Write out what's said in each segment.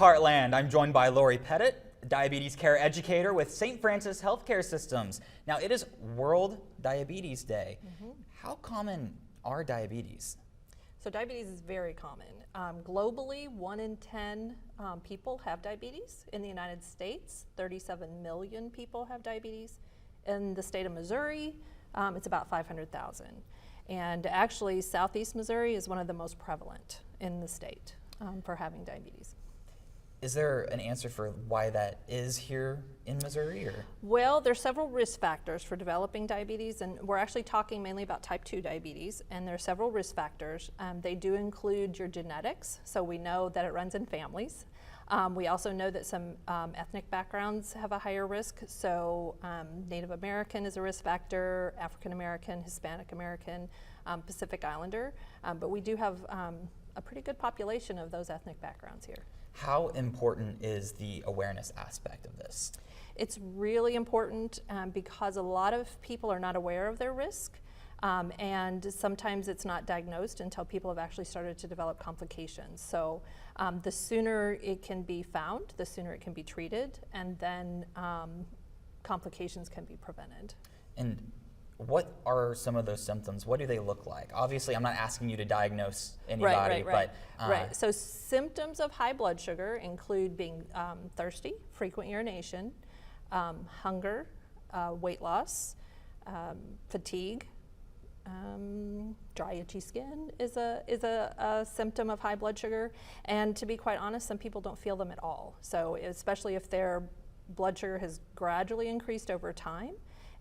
Heartland. I'm joined by Lori Pettit, diabetes care educator with St. Francis Healthcare Systems. Now, it is World Diabetes Day. How common are diabetes? So diabetes is very common. Globally, 1 in 10 people have diabetes. In the United States, 37 million people have diabetes. In the state of Missouri, it's about 500,000. And actually, Southeast Missouri is one of the most prevalent in the state for having diabetes. Is there an answer for why that is here in Missouri? Or? Well, there's several risk factors for developing diabetes, and we're actually talking mainly about type 2 diabetes, and there are several risk factors. They do include your genetics, so we know that it runs in families. We also know that some ethnic backgrounds have a higher risk, so Native American is a risk factor, African American, Hispanic American, Pacific Islander, but we do have a pretty good population of those ethnic backgrounds here. How important is the awareness aspect of this? It's really important because a lot of people are not aware of their risk, and sometimes it's not diagnosed until people have actually started to develop complications. So the sooner it can be found, the sooner it can be treated, and then complications can be prevented. And what are some of those symptoms? What do they look like? Obviously, I'm not asking you to diagnose anybody, but so symptoms of high blood sugar include being thirsty, frequent urination, hunger, weight loss, fatigue. Dry, itchy skin is a symptom of high blood sugar, and to be quite honest, some people don't feel them at all. So especially if their blood sugar has gradually increased over time.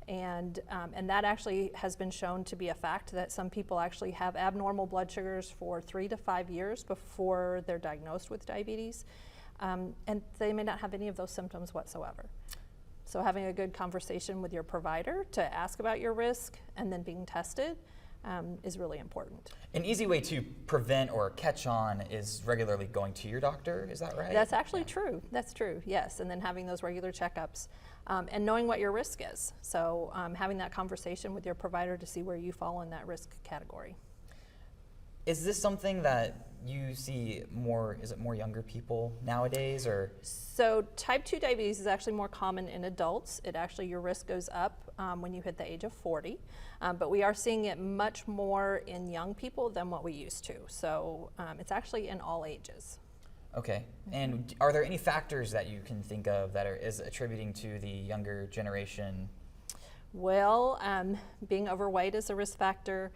And that actually has been shown to be a fact that some people actually have abnormal blood sugars for 3 to 5 years before they're diagnosed with diabetes, and they may not have any of those symptoms whatsoever. So having a good conversation with your provider to ask about your risk and then being tested is really important. An easy way to prevent or catch on is regularly going to your doctor, is that right? That's actually true. That's true, yes. And then having those regular checkups and knowing what your risk is. So having that conversation with your provider to see where you fall in that risk category. Is this something that you see more, is it more younger people nowadays, or? So type 2 diabetes is actually more common in adults. Your risk goes up when you hit the age of 40, but we are seeing it much more in young people than what we used to. So it's actually in all ages. Okay, and are there any factors that you can think of that is attributing to the younger generation? Well, being overweight is a risk factor.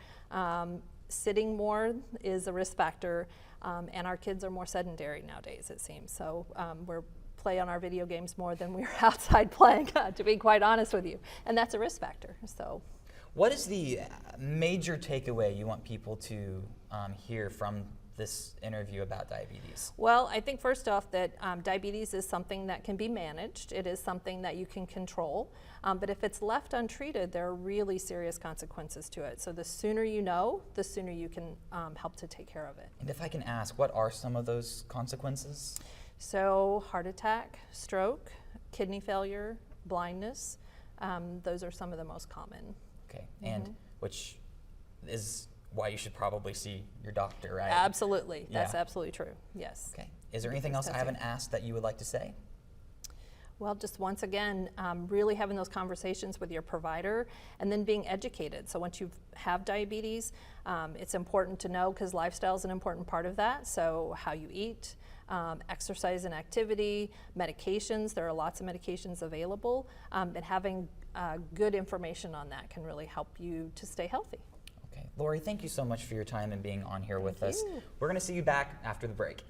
Sitting more is a risk factor, and our kids are more sedentary nowadays, it seems. So we're play on our video games more than we're outside playing, to be quite honest with you, and that's a risk factor. So, what is the major takeaway you want people to hear from this interview about diabetes? Well, I think first off that diabetes is something that can be managed. It is something that you can control, but if it's left untreated, there are really serious consequences to it. So the sooner you know, the sooner you can help to take care of it. And if I can ask, what are some of those consequences? So heart attack, stroke, kidney failure, blindness, those are some of the most common. Okay, and which is why you should probably see your doctor, right? Absolutely, that's absolutely true, yes. Okay, is there anything else I haven't asked that you would like to say? Well, just once again, really having those conversations with your provider and then being educated. So once you have diabetes, it's important to know, because lifestyle is an important part of that. So how you eat, exercise and activity, medications, there are lots of medications available, and having good information on that can really help you to stay healthy. Okay, Lori, thank you so much for your time and being on here with us. We're going to see you back after the break.